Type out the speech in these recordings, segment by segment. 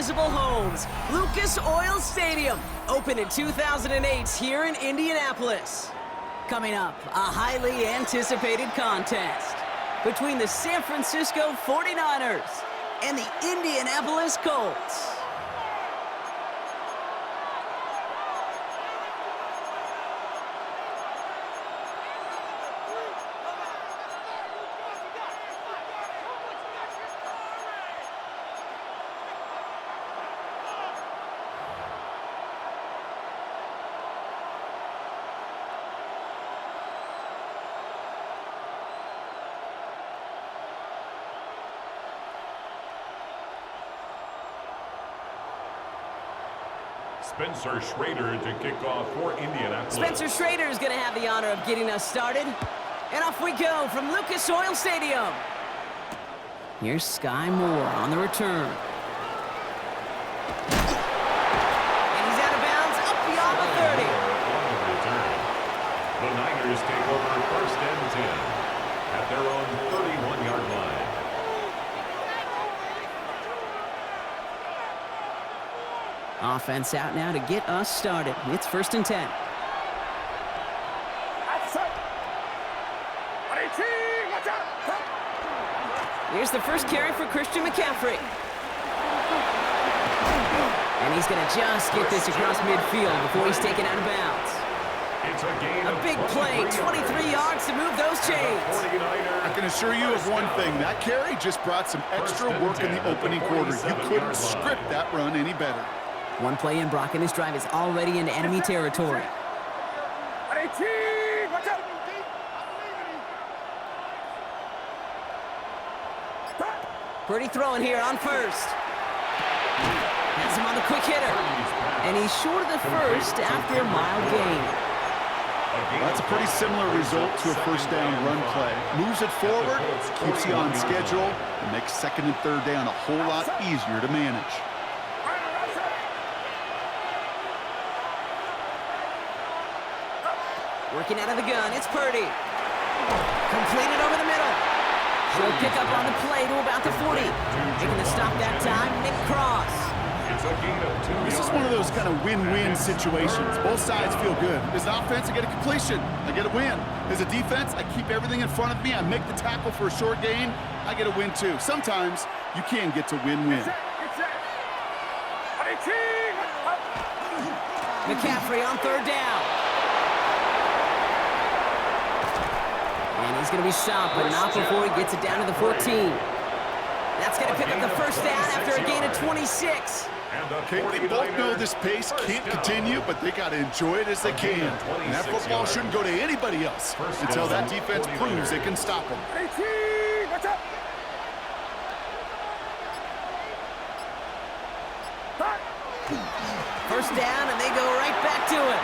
recognizable homes, Lucas Oil Stadium, opened in 2008 here in Indianapolis. Coming up, a highly anticipated contest between the San Francisco 49ers and the Indianapolis Colts. Spencer Schrader to kick off for Indianapolis. Spencer Schrader is going to have the honor of getting us started. And off we go from Lucas Oil Stadium. Here's Sky Moore on the return. And he's out of bounds up beyond the 30. On the return. The Niners take over first and 10 at their own 31-yard line. Offense out now to get us started. It's first and 10. Here's the first carry for Christian McCaffrey. And he's going to just get this across midfield before he's taken out of bounds. It's a gain A big play, 23 yards to move those chains. I can assure you of one thing. That carry just brought some extra work in the opening quarter. You couldn't script that run any better. One play in, Brock, and this drive is already into enemy territory. Purdy throwing here on first. Has him on the quick hitter. And he's short of the first after a mild gain. That's a pretty similar result to a first down run play. Moves it forward, keeps you on schedule, and makes second and third down a whole lot easier to manage. Working out of the gun, it's Purdy. Completed over the middle. Short pickup on the play to about the 40. Making the stop that time, Nick Cross. It's a gain of 2 This is one of those kind of win-win situations. Both sides feel good. As an offense, I get a completion. I get a win. As a defense, I keep everything in front of me. I make the tackle for a short gain. I get a win, too. Sometimes, you can get to win-win. McCaffrey on third down. And he's going to be stopped, but not before he gets it down to the 14. That's going to pick up the first down after a gain of 26. Okay, they both know this pace can't continue, but they got to enjoy it as they can. And that football shouldn't go to anybody else until that defense proves they can stop them. First down, and they go right back to it.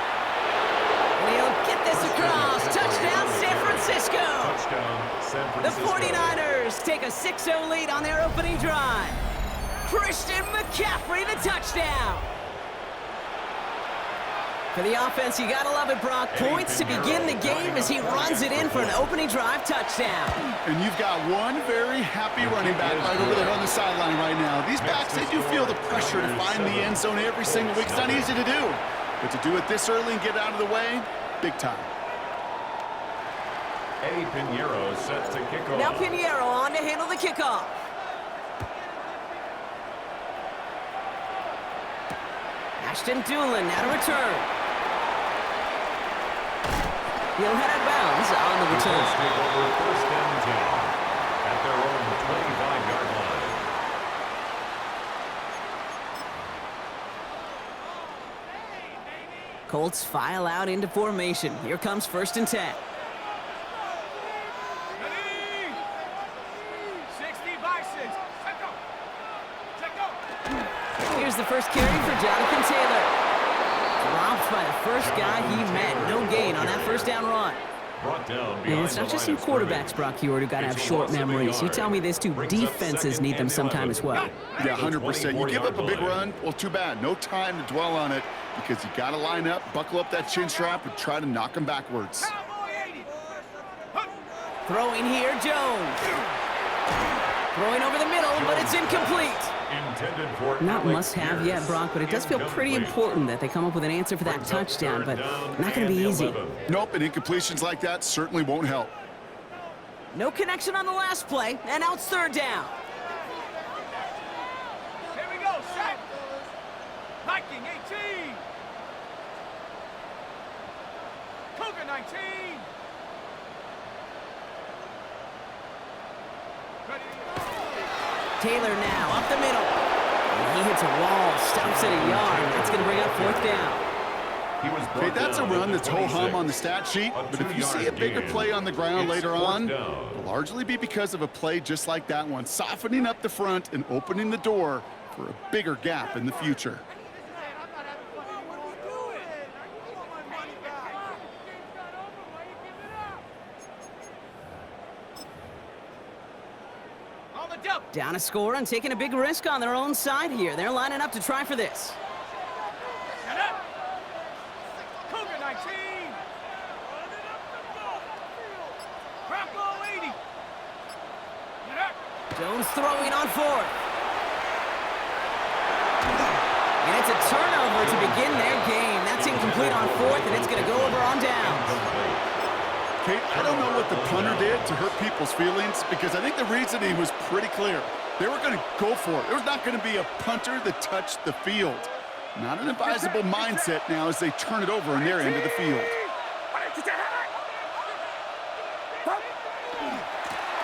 And he'll get this across. Touchdown, San Francisco. Touchdown, San The Francisco. 49ers take a 6-0 lead on their opening drive. Christian McCaffrey, the touchdown. For the offense, you gotta love it, Brock. Points to begin the game as he runs it in for an opening drive touchdown. And you've got one very happy running back right over there on the sideline right now. These backs, they do feel the pressure to find the end zone every single week. It's not easy to do. But to do it this early and get out of the way, big time. Eddie Pinheiro set to kick off. Now Pinheiro on to handle the kickoff. Ashton Dulin now to return. He'll head out of bounds on the return. Take over first and 10 at their own 25-yard line. Colts file out into formation. Here comes first and 10. Here's the first carry for Jonathan Taylor. Dropped by the first guy he met. No gain on that first down run. Brought down And it's not just some quarterbacks, Brock Huard, who got to have short memories. You tell me this too, defenses need them sometime as well. Yeah, 100%. You give up a big run, well, too bad. No time to dwell on it because you got to line up, buckle up that chin strap, and try to knock them backwards. Throwing here, Jones. Throwing over the middle, but it's incomplete. Intended for Not Alex must-have yet, Pierce. Brock, but it does feel pretty Incomplete. important that they come up with an answer for that Brings up touchdown, third but down not going to and be easy. 11. Nope, and incompletions like that certainly won't help. No connection on the last play, and now it's third down. Here we go, set. Viking 18. Cougar 19. Ready. Taylor now, up the middle. And he hits a wall, stops at a yard. That's going to bring up fourth down. He was Okay, brought that's a down run at that's the ho-hum on the 26. stat sheet, A but if you see a 2-yard bigger gain. play on the ground It's later fourth on, down. it'll largely be because of a play just like that one, softening up the front and opening the door for a bigger gap in the future. On the double. Down a score and taking a big risk on their own side here. They're lining up to try for this. Set up. Cougar 19. Bronco 80. Set up. Jones throwing on fourth. And it's a turnover to begin their game. That's incomplete on fourth, and it's going to go over on downs. Kate, I don't know what the punter did to hurt people's feelings because I think the reasoning was pretty clear. They were going to go for it. There's not going to be a punter that touched the field. Not an advisable mindset now as they turn it over in their end of the field.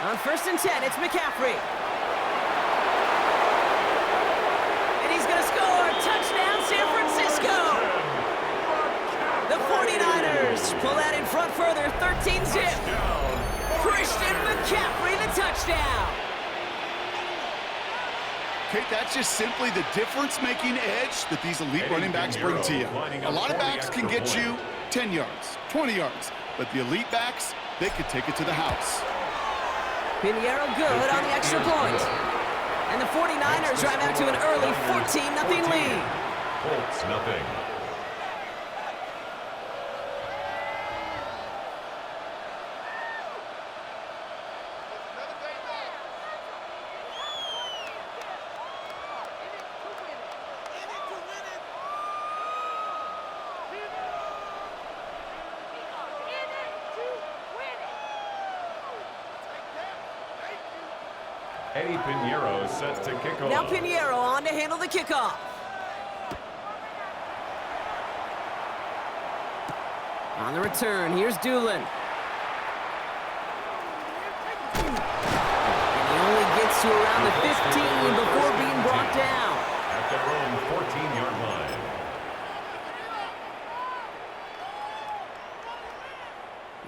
On first and 10, it's McCaffrey. And he's going to score. Touchdown, San Francisco. The 49ers pull that in front further, 13-zip. Christian McCaffrey, the touchdown. Kate, that's just simply the difference-making edge that these elite running backs bring to you. A lot of backs can get you 10 yards, 20 yards, but the elite backs, they could take it to the house. Pinheiro good on the extra point. And the 49ers drive out to an early 14-0 lead. Colts, nothing. Eddie Pinheiro set to kick off. Now Pinheiro on to handle the kickoff. On the return, here's Doolin. And he only gets to around the 15 before being brought down. At their own 14-yard line.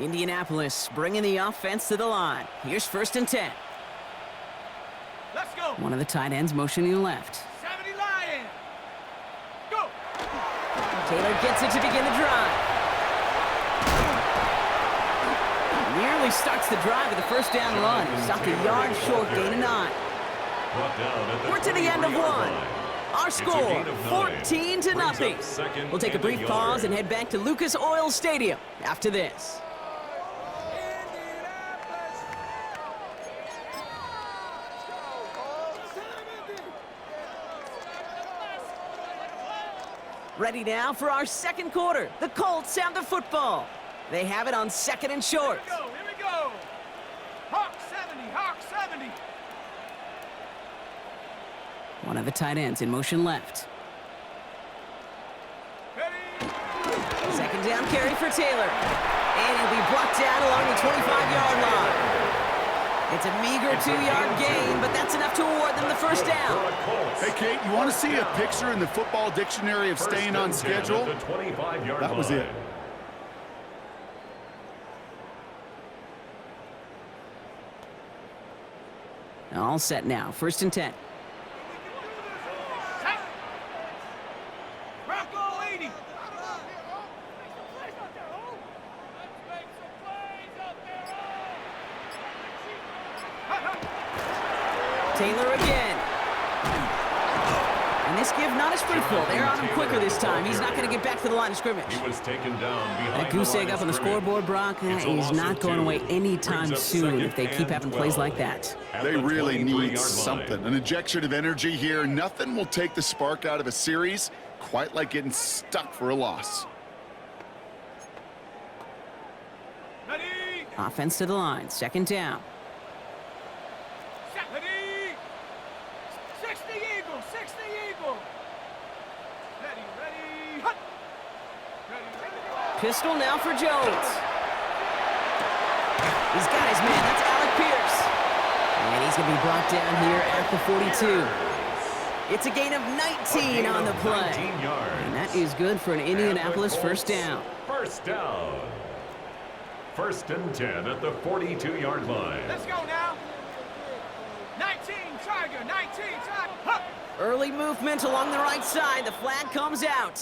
Indianapolis bringing the offense to the line. Here's first and 10. Let's go. One of the tight ends motioning left. 70 Lions. Go. Taylor gets it to begin the drive. Nearly starts the drive with a first down run. Stopped a yard short, gain of 9. Brought down at the We're to the end of 23-yard one. line. Our It's a score, gain of 9. 14-0. Brings up second We'll take a and brief yard. pause and head back to Lucas Oil Stadium after this. Ready now for our second quarter. The Colts have the football. They have it on second and short. Here we go. Hawk 70. Hawk 70. One of the tight ends in motion left. Ready. Second down carry for Taylor. And he'll be brought down along the 25-yard line. It's a meager 2-yard gain, but that's enough to award them the first down. Hey, Kate, you want to see a picture in the football dictionary of staying on schedule? That was it. All set now. First and 10. Set. Bronco 80. Taylor again. And this give, not as fruitful. They're on him quicker this time. He's not going to get back to the line of scrimmage. He was taken down behind That goose the egg line up on the of scrimmage. scoreboard, Brock, It's a he's loss not of going 2. away anytime Brings up soon if they second keep and having plays 12. like that. At They the really 23-yard need line. something, an injection of energy here. Nothing will take the spark out of a series quite like getting stuck for a loss. Ready? Offense to the line, second down. Set. Ready? 60 Eagle, 60 Eagle. Ready. Hut. Ready. Pistol now for Jones. He's got his man. That's Alec Pierce. And he's going to be brought down here at the 42. It's a gain of 19 on the play. 19 yards. And that is good for an Indianapolis And the first Colts, down. First down. First and 10 at the 42-yard line. Let's go now. 19 Tiger, 19 Tiger. Hup. Early movement along the right side. The flag comes out.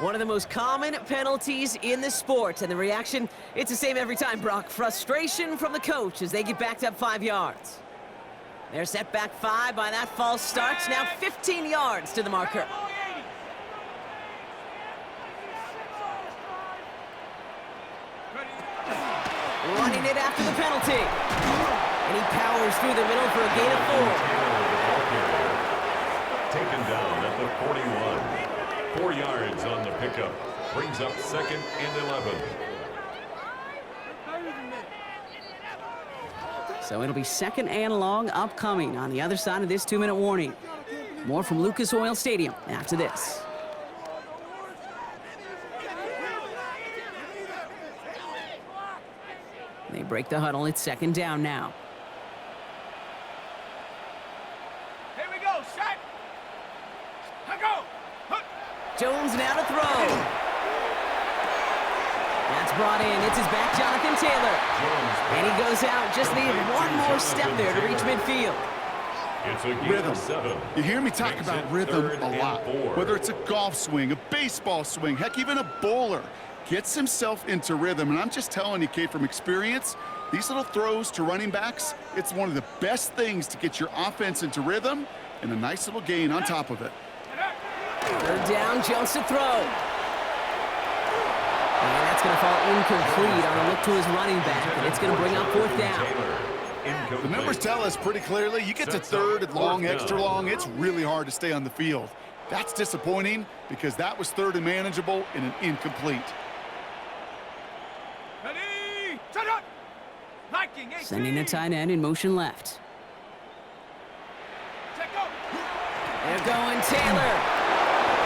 One of the most common penalties in the sport. And the reaction, it's the same every time, Brock. Frustration from the coach as they get backed up 5 yards. They're set back 5 by that false start. Now 15 yards to the marker. Running it after the penalty. And he powers through the middle for a gain of 4. Taken down at the 41. 4 yards on the pickup. Brings up second and 11. So it'll be second and long upcoming on the other side of this 2-minute warning. More from Lucas Oil Stadium after this. They break the huddle. It's second down now. Here we go, set. I go. Hut. Jones now to throw. That's brought in. It's his back, Jonathan Taylor. And he goes out. Just needed one more step there to reach midfield. It's a gain Rhythm. of 7. You hear me talk Makes about it rhythm third a and lot. 4. Whether it's a golf swing, a baseball swing, heck, even a bowler gets himself into rhythm. And I'm just telling you, Kate, from experience, these little throws to running backs, it's one of the best things to get your offense into rhythm and a nice little gain on top of it. Third down, Jones to throw. And that's going to fall incomplete on a look to his running back. And it's going to bring up fourth down. The numbers tell us pretty clearly, you get to third and long, extra long, it's really hard to stay on the field. That's disappointing because that was third and manageable and an incomplete. Ready. Set up. Viking 18. Sending a tight end in motion left. Check go. They're going Taylor.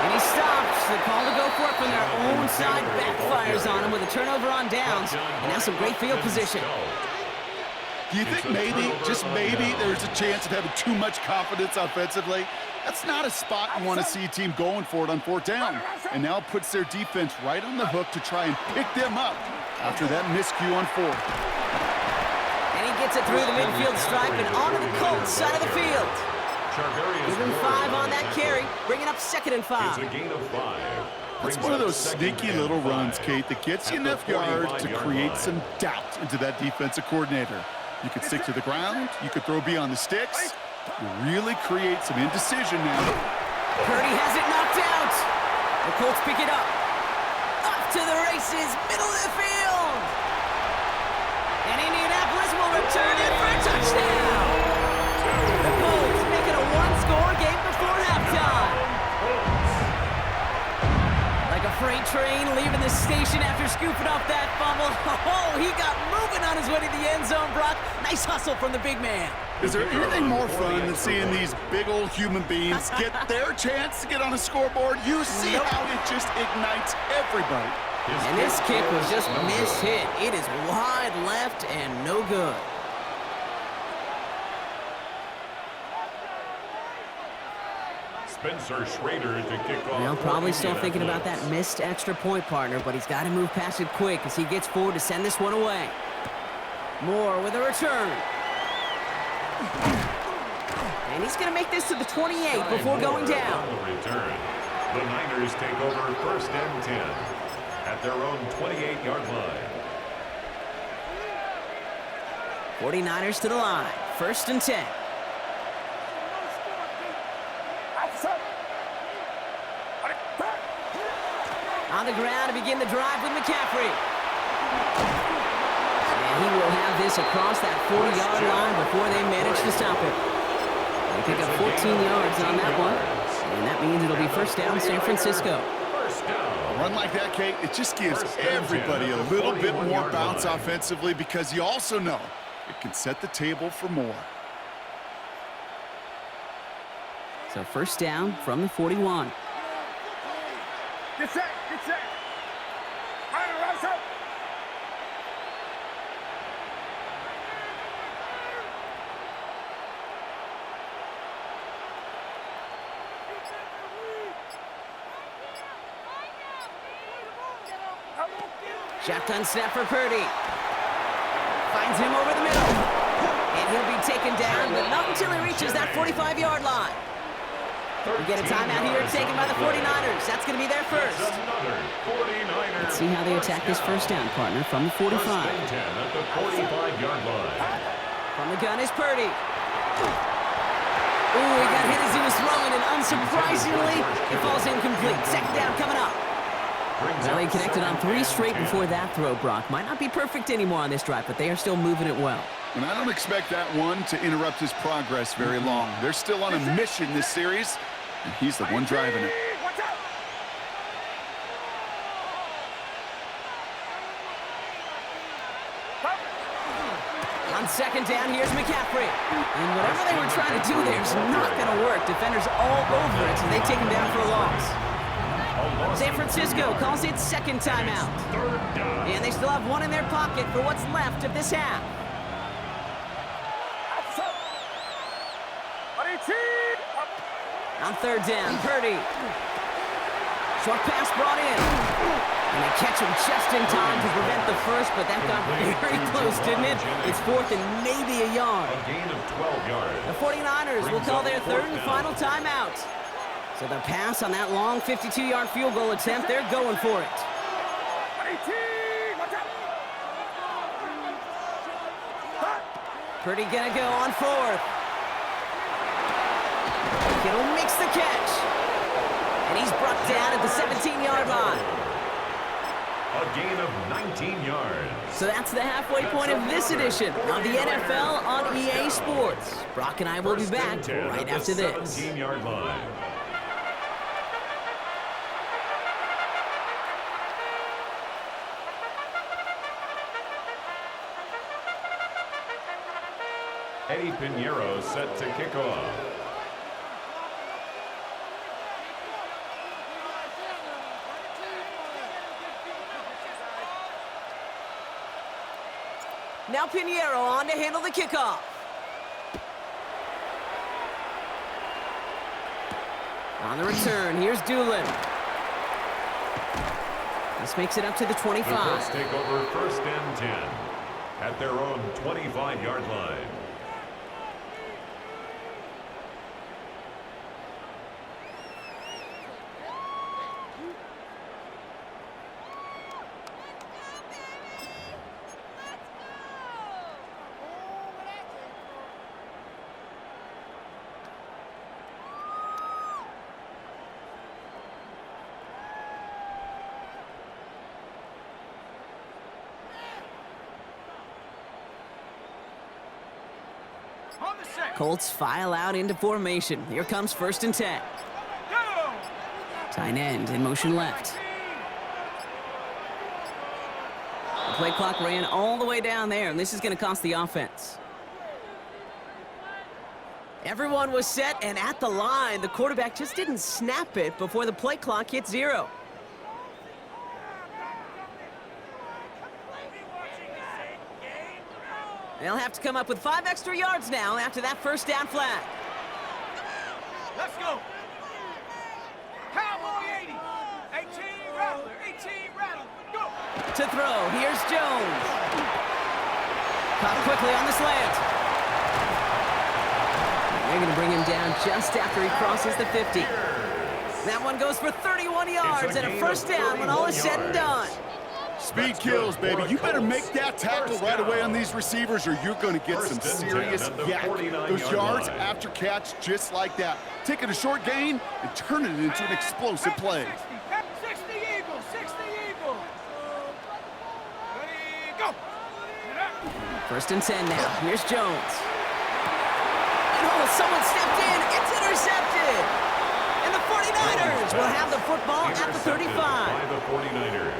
And he stops. The call to go for it from their own side backfires on him with a turnover on downs. And now some great field position. Do you think maybe, just maybe, there's a chance of having too much confidence offensively? That's not a spot you want to see a team going for it on fourth down. And now it puts their defense right on the hook to try and pick them up after that miscue on fourth. And he gets it through the midfield stripe and onto the Colts side of the field. Give him 5 on that carry, bringing up second and 5. It's a gain of 5. It's one of those sneaky little runs, Kate, that gets you enough yards to create some doubt into that defensive coordinator. You could stick to the ground, you could throw beyond the sticks, but you really create some indecision now. Purdy has it knocked out. The Colts pick it up. Off to the races, middle of the field. And Indianapolis will return it for a touchdown. The Colts make it a one-score game before halftime. Like a freight train leaving the station after scooping up that fumble. Oh, he got moving on his way to the end zone, Brock. Nice hustle from the big man. Is there anything more fun than seeing these big old human beings get their chance to get on a scoreboard? You see how it just ignites everybody. And this kick was just mishit. It is wide left and no good. Spencer Schrader to kick off. Well, probably for still thinking about Indianapolis. that missed extra point, partner, but he's got to move past it quick as he gets forward to send this one away. Moore with a return. And he's going to make this to the 28 before going down. On the return. The Niners take over first and 10 at their own 28-yard line. 49ers to the line. First and 10. On the ground to begin the drive with McCaffrey. And he will have this across that 40-yard line before they manage to stop it. They pick up 14 yards on that one. And that means it'll be first down San Francisco. A run like that, Kate, it just gives everybody a little bit more bounce offensively because you also know it can set the table for more. So first down from the 41. Get set, get set. Rise up. Shotgun snap for Purdy. Finds him over the middle. And he'll be taken down, but not until he reaches that 45-yard line. We get a timeout here taken by the 49ers. That's going to be their first. Let's see how they attack this first down, partner, from the 45. First and 10 at the 45-yard line. From the gun is Purdy. Ooh, he got hit as he was throwing, and unsurprisingly, it falls incomplete. Second down coming up. Well, they connected on 3 straight before that throw, Brock. Might not be perfect anymore on this drive, but they are still moving it well. And I don't expect that one to interrupt his progress very long. They're still on a mission this series, and he's the one driving it. On second down, here's McCaffrey. And whatever they were trying to do there is not going to work. Defenders all over it, so they take him down for a loss. San Francisco calls it second timeout. And they still have one in their pocket for what's left of this half. On third down, Purdy. Short pass brought in. And they catch him just in time to prevent the first, but that got very close, didn't it? It's fourth and maybe a yard. A gain of 12 yards. The 49ers will call their third and final timeout. So the pass on that long 52-yard field goal attempt, they're going for it. Purdy gonna go on fourth. Kittle makes the catch. And he's brought down at the 17-yard line. A gain of 19 yards. So that's the halfway point of this edition of the NFL on EA Sports. Brock and I will be back right after this. 17-yard line. Eddie Pinheiro set to kick off. Now Pinheiro on to handle the kickoff. On the return, here's Doolin. This makes it up to the 25. The Colts take over first and 10 at their own 25-yard line. Colts file out into formation. Here comes first and 10. Tight end in motion left. The play clock ran all the way down there, and this is going to cost the offense. Everyone was set and at the line. The quarterback just didn't snap it before the play clock hit 0. They'll have to come up with 5 extra yards now after that first down flag. Let's go. Cowboy 80. 18 Rattler. 18 Rattler. Go. To throw, here's Jones. Caught quickly on the slant. They're going to bring him down just after he crosses the 50. That one goes for 31 yards and a first down when all is said and done. Speed kills, baby. You better make that tackle right away on these receivers or you're going to get some serious yak. Those yards after catch just like that. Taking a short gain and turning it into an explosive play. 60 Eagles, 60. First and 10 now. Here's Jones. And oh, someone stepped in. It's intercepted. And the 49ers will have the football at the 35. By the 49ers.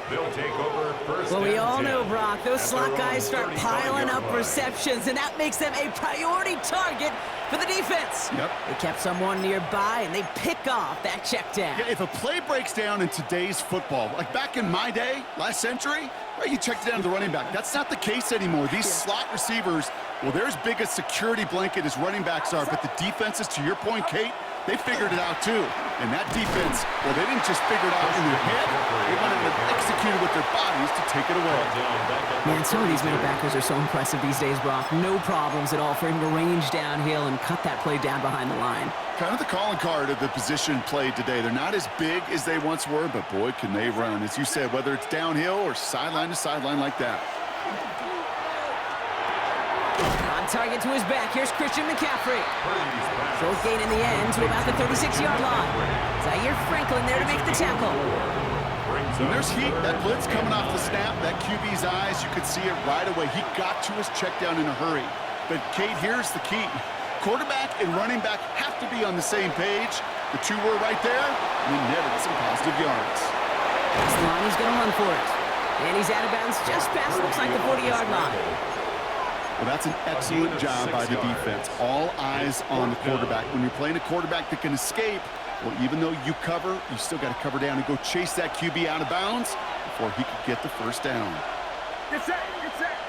They'll take over first. Well, we all 10 know, Brock, those at slot their guys own start piling 35-yard up line. receptions, and that makes them a priority target for the defense. Yep. They kept someone nearby, and they pick off that check down. Yeah, if a play breaks down in today's football, like back in my day, last century, right, you checked it down to the running back. That's not the case anymore. These slot receivers, well, they're as big a security blanket as running backs are, but the defenses, to your point, Kate, they figured it out too. And that defense, well, they didn't just figure it out in their head. They went out and executed with their bodies to take it away. Man, some of these middle backers are so impressive these days, Brock. No problems at all for him to range downhill and cut that play down behind the line. Kind of the calling card of the position played today. They're not as big as they once were, but boy, can they run. As you said, whether it's downhill or sideline to sideline like that. On target to his back, here's Christian McCaffrey. Short gain in the end to about the 36-yard line. Zaire Franklin there to make the tackle. When there's heat, that blitz coming off the snap, that QB's eyes, you could see it right away. He got to his check down in a hurry. But, Kate, here's the key. Quarterback and running back have to be on the same page. The two were right there, and he netted some positive yards. This line, he's going to run for it. And he's out of bounds just past, looks like the 40-yard line. Well, that's an excellent job by the defense. All eyes on the quarterback. When you're playing a quarterback that can escape, well, even though you cover, you still got to cover down and go chase that QB out of bounds before he could get the first down. Get set, get set.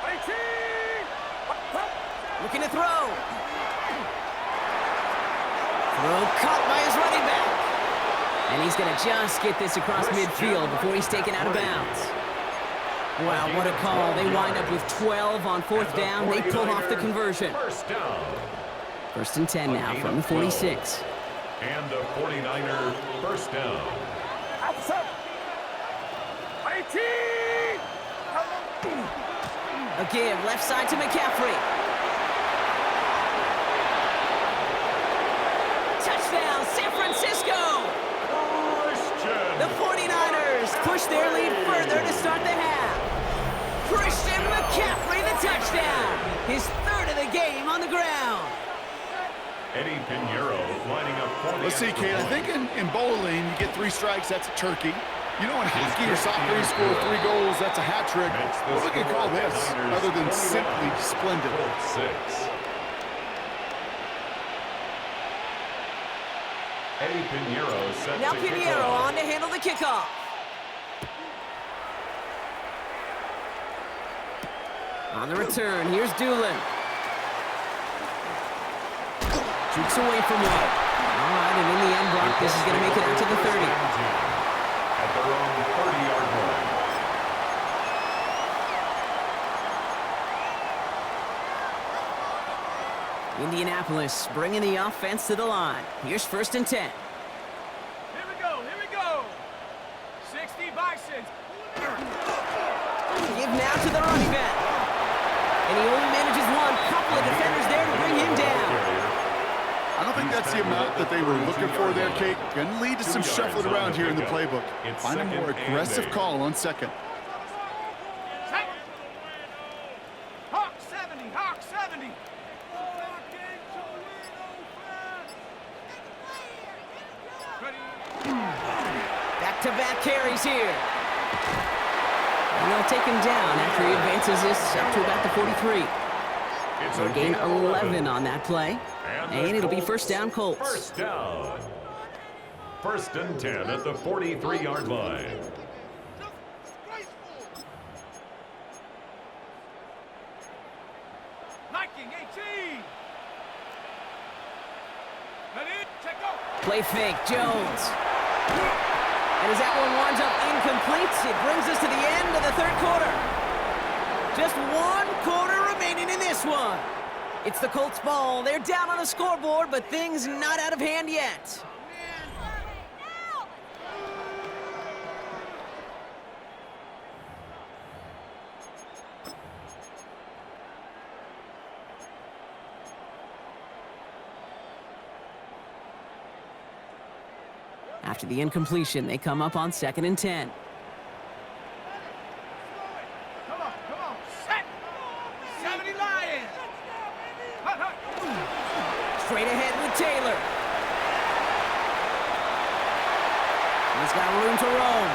18. Looking to throw. Throw caught by his running back. And he's going to just get this across midfield before he's taken out of bounds. Wow, what a call. They wind up with 12 on fourth down. They pull off the conversion. First down. First and 10 now from the 46. And a 49er first down. Outside. 18. A give left side to McCaffrey. Touchdown, San Francisco! The 49ers push their lead further to start the half. Christian McCaffrey, the touchdown. His third of the game on the ground. Eddie Pinheiro lining up for the Let's see, Kate, I think in bowling, you get 3 strikes, that's a turkey. You know, in hockey or soccer, you score 3 goals, that's a hat trick. What would you call this, other than simply splendid? 6. Eddie Pinheiro set Now to kick Pinheiro off. on to handle the kickoff. On the return, here's Doolin. Jukes away from one. All right, and in the end, Brock, this is going to make it out to the 30. At their own 30-yard line. Indianapolis bringing the offense to the line. Here's first and 10. Here we go, here we go. 60 Bisons. Give now to the running back. And he only manages one. Couple of defenders there to bring him down. I don't think that's the amount that they were looking for there, Kate. Going to lead to some shuffling around here in the playbook. Find a more aggressive call on second. Set. Hawk 70, Hawk 70. Back-to-back carries here. And they'll take him down after he advances this up to about the 43. It's So a gain gain of 11 on that play. And it'll be first down Colts. First down. First and 10 at the 43-yard line. Liking 18. Ready? Check go. Play fake, Jones. And as that one winds up incomplete, it brings us to the end of the third quarter. Just 1 quarter remaining in this one. It's the Colts ball. They're down on the scoreboard, but things not out of hand yet. After the incompletion, they come up on 2nd and 10. Come on, come on. He's got room to roam.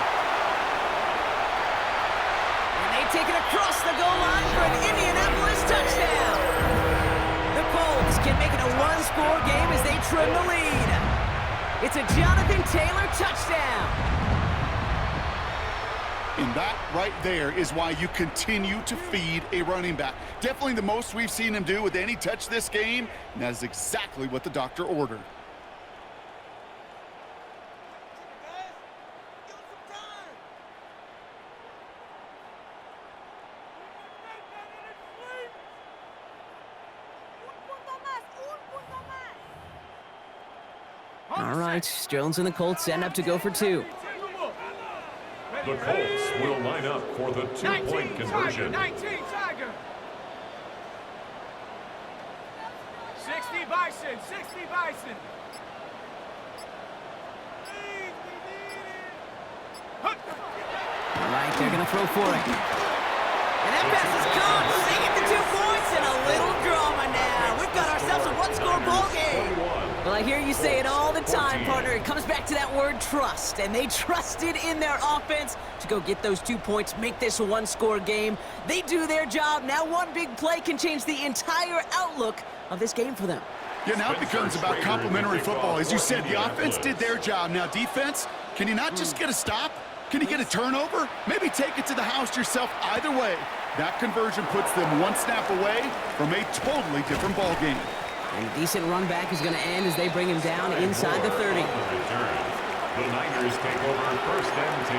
And they take it across the goal line for an Indianapolis touchdown. The Colts can make it a one-score game as they trim the lead. It's a Jonathan Taylor touchdown. And that right there is why you continue to feed a running back. Definitely the most we've seen him do with any touch this game, and that is exactly what the doctor ordered. All right, Jones and the Colts end up to go for two. The Colts will line up for the two-point conversion. 19 Tiger. 60 Bison, 60 Bison. All right, they're going to throw for it. And that pass is caught. They get the 2 points and a little drama now. We've got ourselves a one-score ball game. Well, I hear you say it all the time, partner. It comes back to that word trust. And they trusted in their offense to go get those 2 points, make this a one-score game. They do their job. Now one big play can change the entire outlook of this game for them. Yeah, now it becomes about complementary football. As you said, the offense did their job. Now defense, can you not just get a stop? Can you get a turnover? Maybe take it to the house yourself. Either way, that conversion puts them one snap away from a totally different ball game. And a decent run back is going to end as they bring him down inside the 30. The Niners take over first and 10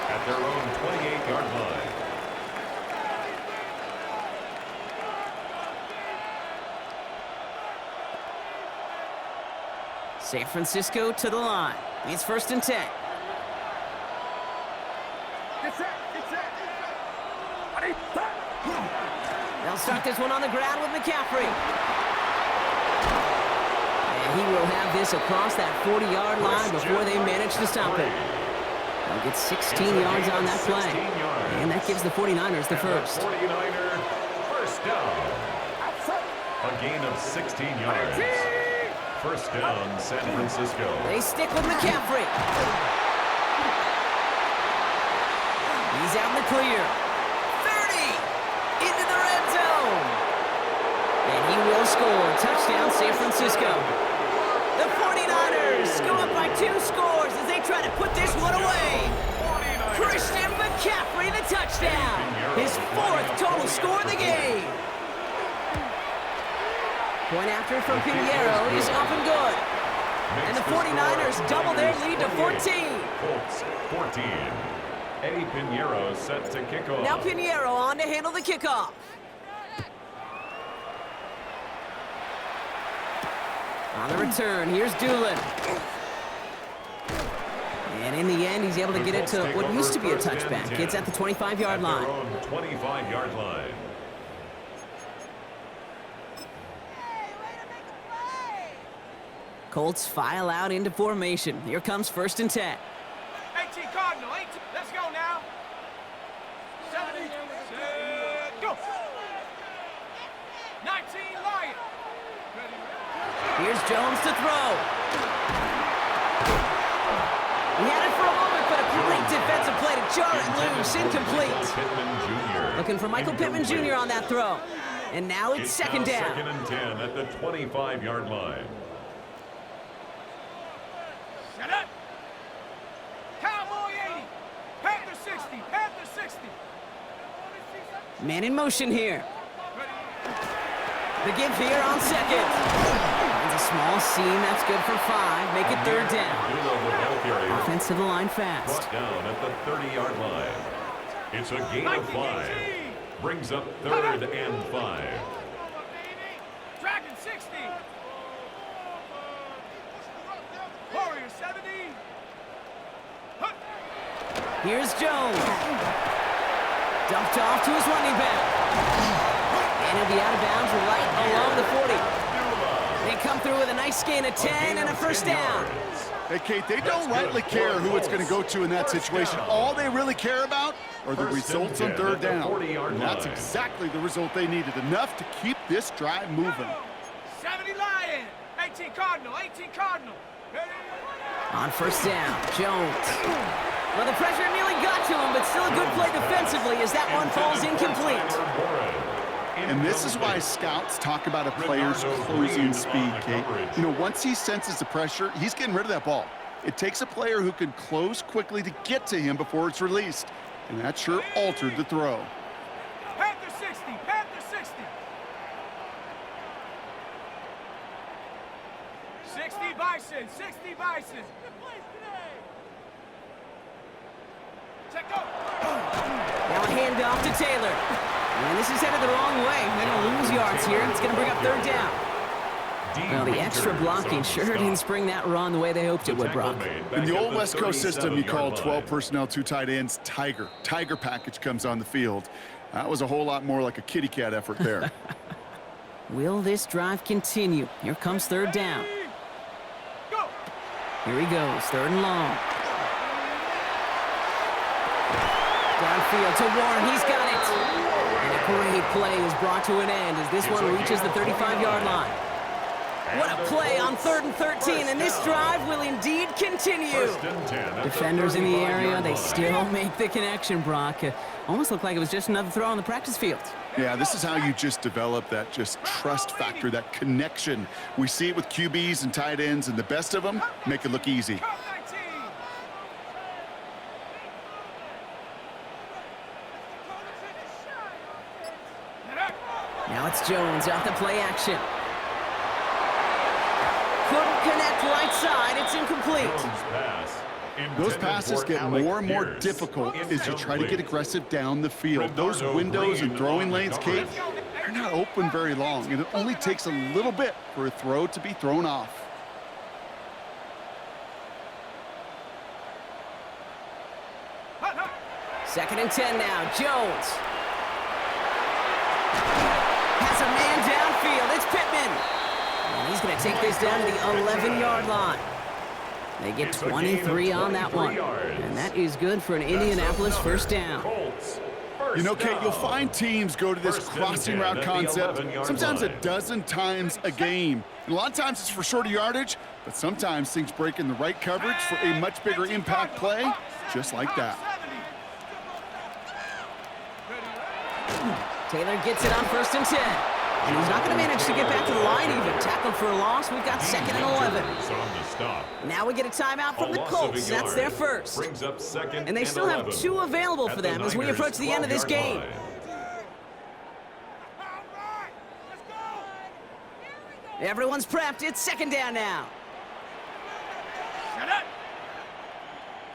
at their own 28-yard line. San Francisco to the line. It's first and 10. They'll start this one on the ground with McCaffrey. And he will have this across that 40-yard line before they manage to stop him. They'll get 16 yards on that play. And that gives the 49ers the first. 49er first down. A gain of 16 yards. First down, San Francisco. They stick with McCaffrey. He's out in the clear. 30 into the red zone. And he will score. Touchdown, San Francisco. The 49ers go up by 2 scores as they try to put this one away. Christian McCaffrey, the touchdown. His 4th total score of the game. Point after from Pinheiro is up and good. And the 49ers double their lead to 14. Colts 14. Eddie Pinheiro set to kick off. Now Pinheiro on to handle the kickoff. On the return, here's Doolin. And in the end, he's able to get it to what used to be a touchback. It's at the 25-yard line. 25-yard line. Colts file out into formation. Here comes first and 10. 18 Cardinal, 18. Let's go now. 70. Go. 19 Lion. Here's Jones to throw. He had it for a moment, but a great defensive play to jar it loose. Incomplete. Looking for Michael Pittman Jr. on that throw. And now it's second down. Second and 10 at the 25-yard line. Shut up. Cowboy 80. Panther 60. Panther 60. Man in motion here. The give here on second. Finds a small seam. That's good for 5. Make it third down. Offensive line fast. Brought down at the 30-yard line. It's a gain of 5. Brings up third and 5. Dragon 60. Warrior 70. Here's Jones. Dumped off to his running back. And he'll be out of bounds right along the 40. They come through with a nice gain of 10 and a first down. Hey, Kate, they don't rightly care who it's going to go to in that situation. All they really care about are the results on third down. And that's exactly the result they needed. Enough to keep this drive moving. 70 Lion. 18 Cardinal. 18 Cardinal. On first down, Jones. Well, the pressure nearly got to him, but still a good play defensively as that one falls incomplete. And this is why scouts talk about a player's closing speed, Kate. You know, once he senses the pressure, he's getting rid of that ball. It takes a player who can close quickly to get to him before it's released. And that sure altered the throw. Panther 60, Panther 60. 60 Bison, 60 Bison. Check go. Now a handoff to Taylor. And this is headed the wrong way. They're going to lose yards here. It's going to bring up third down. Well, the extra blocking sure didn't spring that run the way they hoped it would, Brock. In the old West Coast system, you call 12 personnel, 2 tight ends, Tiger. Tiger package comes on the field. That was a whole lot more like a kitty cat effort there. Will this drive continue? Here comes third down. Go. Here he goes, third and long. Downfield to Warren, he's got it. And a great play is brought to an end as this one reaches the 35-yard line. What a play on 3rd and 13, and this drive will indeed continue. Defenders in the area, they still make the connection, Brock. Almost looked like it was just another throw on the practice field. Yeah, this is how you just develop that just trust factor, that connection. We see it with QBs and tight ends, and the best of them make it look easy. Cut 19. Now it's Jones off the play action. Couldn't connect right side. It's incomplete. Those passes get more and more difficult as you try to get aggressive down the field. Those windows and throwing lanes, Kate, they're not open very long, and it only takes a little bit for a throw to be thrown off. Second and 10 now. Jones has a man downfield. It's Pittman. And he's going to take this down to the 11-yard line. They get 23 on that one. And that is good for an Indianapolis first down. You know, Kate, you'll find teams go to this crossing route concept sometimes a dozen times a game. And a lot of times it's for shorter yardage, but sometimes things break in the right coverage for a much bigger impact play, just like that. Taylor gets it on 1st and 10. And he's not going to manage to get back to the line even. Tackled for a loss. We've got 2nd and 11. Now we get a timeout from the Colts. That's their first. And they still have 2 available for them as we approach the end of this game. Everyone's prepped. It's 2nd down now. Shut up.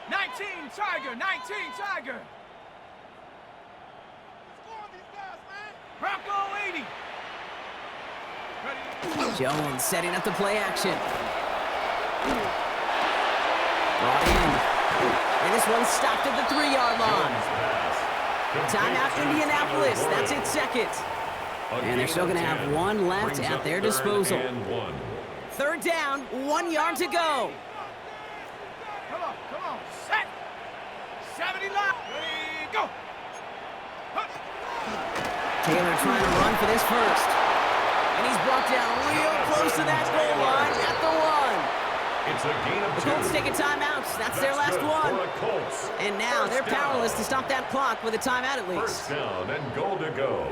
19 Tiger, 19 Tiger. Bronco 80. Jones setting up the play action. Brought in. And this one's stopped at the 3-yard line. Timeout Indianapolis. That's its 2nd. And they're still going to have 1 left at their disposal. 3rd down, 1 yard to go. Come on, set. 70 left. Ready, go. Taylor trying to run for this first. And he's brought down real close to that goal line at the 1. It's a gain of 2. The Colts take a timeout. That's their last one. And now they're powerless to stop that clock with a timeout at least. First down and goal to go.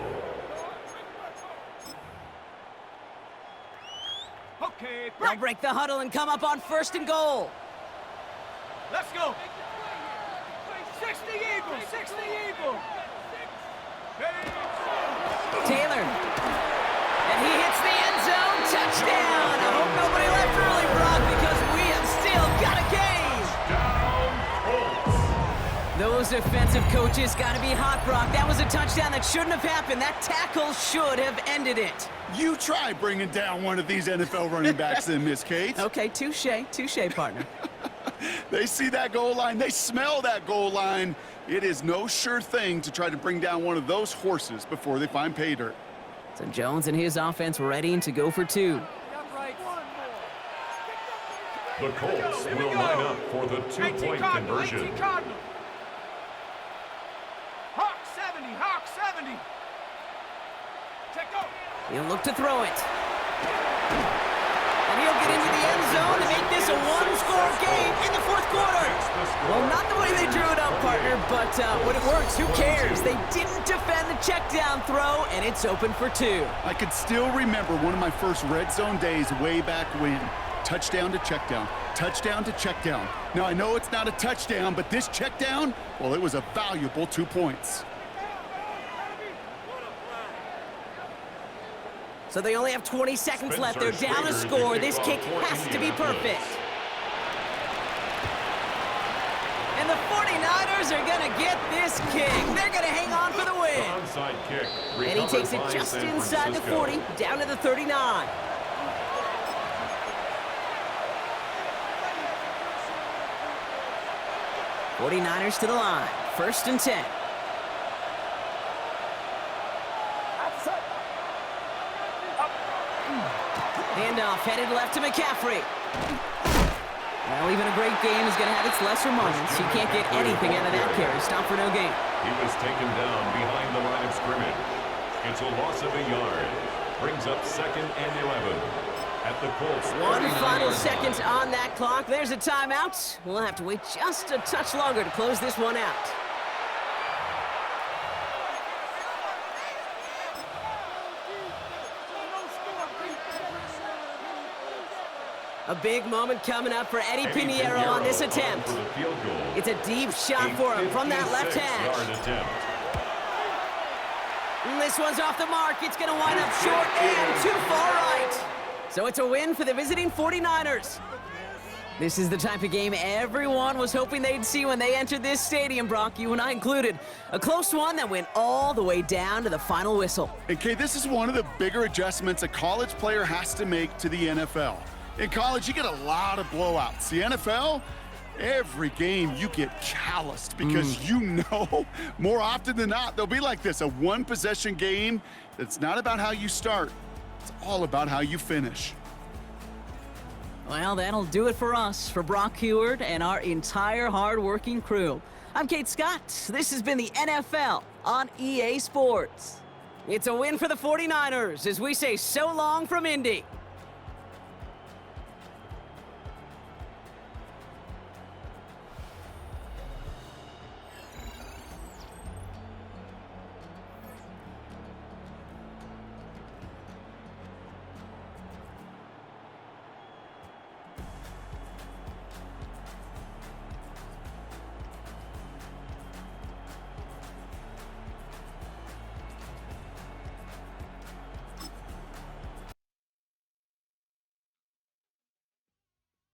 Okay, They'll break the huddle and come up on 1st and goal. Let's go. 60 Eagles, 60 Eagles. Taylor. And he hits the end zone. Touchdown. I hope nobody left early, Brock, because we have still got a game. Those defensive coaches got to be hot, Brock. That was a touchdown that shouldn't have happened. That tackle should have ended it. You try bringing down one of these NFL running backs then, Miss Kate. Okay, touche, partner. They see that goal line. They smell that goal line. It is no sure thing to try to bring down one of those horses before they find pay dirt. So Jones and his offense ready to go for 2. The Colts will line up for the 2-point conversion. Hawk 70, Hawk 70. Check go. He'll look to throw it. And he'll get into the end zone to make this a 1-score game but when it works, who cares? They didn't defend the check down throw, and it's open for 2. I could still remember one of my first red zone days way back when. Touchdown to check down, touchdown to check down. Now, I know it's not a touchdown, but this check down, well, it was a valuable 2 points. So they only have 20 seconds left. They're down a score. This kick has to be perfect. And the 49ers are going to get this kick. They're going to hang on for the win. Onside kick. And he takes it just inside the 40, down to the 39. '49ers to the line. 1st and 10. Handoff headed left to McCaffrey. Well, even a great game is going to have its lesser moments. He can't get anything out of that carry. Stop for no gain. He was taken down behind the line of scrimmage. It's a loss of a yard. Brings up 2nd and 11. At the Colts. 1 final second on that clock. There's a timeout. We'll have to wait just a touch longer to close this one out. A big moment coming up for Eddie Pinheiro on this attempt. It's a deep shot for him from that left hash. And this one's off the mark. It's going to wind up short and too far right. So it's a win for the visiting 49ers. This is the type of game everyone was hoping they'd see when they entered this stadium, Brock, you and I included. A close one that went all the way down to the final whistle. And Kay, this is one of the bigger adjustments a college player has to make to the NFL. In college, you get a lot of blowouts. The NFL, every game you get calloused because you know more often than not they'll be like this, a one-possession game that's not about how you start. It's all about how you finish. Well, that'll do it for us, for Brock Huard and our entire hard-working crew. I'm Kate Scott. This has been the NFL on EA Sports. It's a win for the 49ers as we say so long from Indy.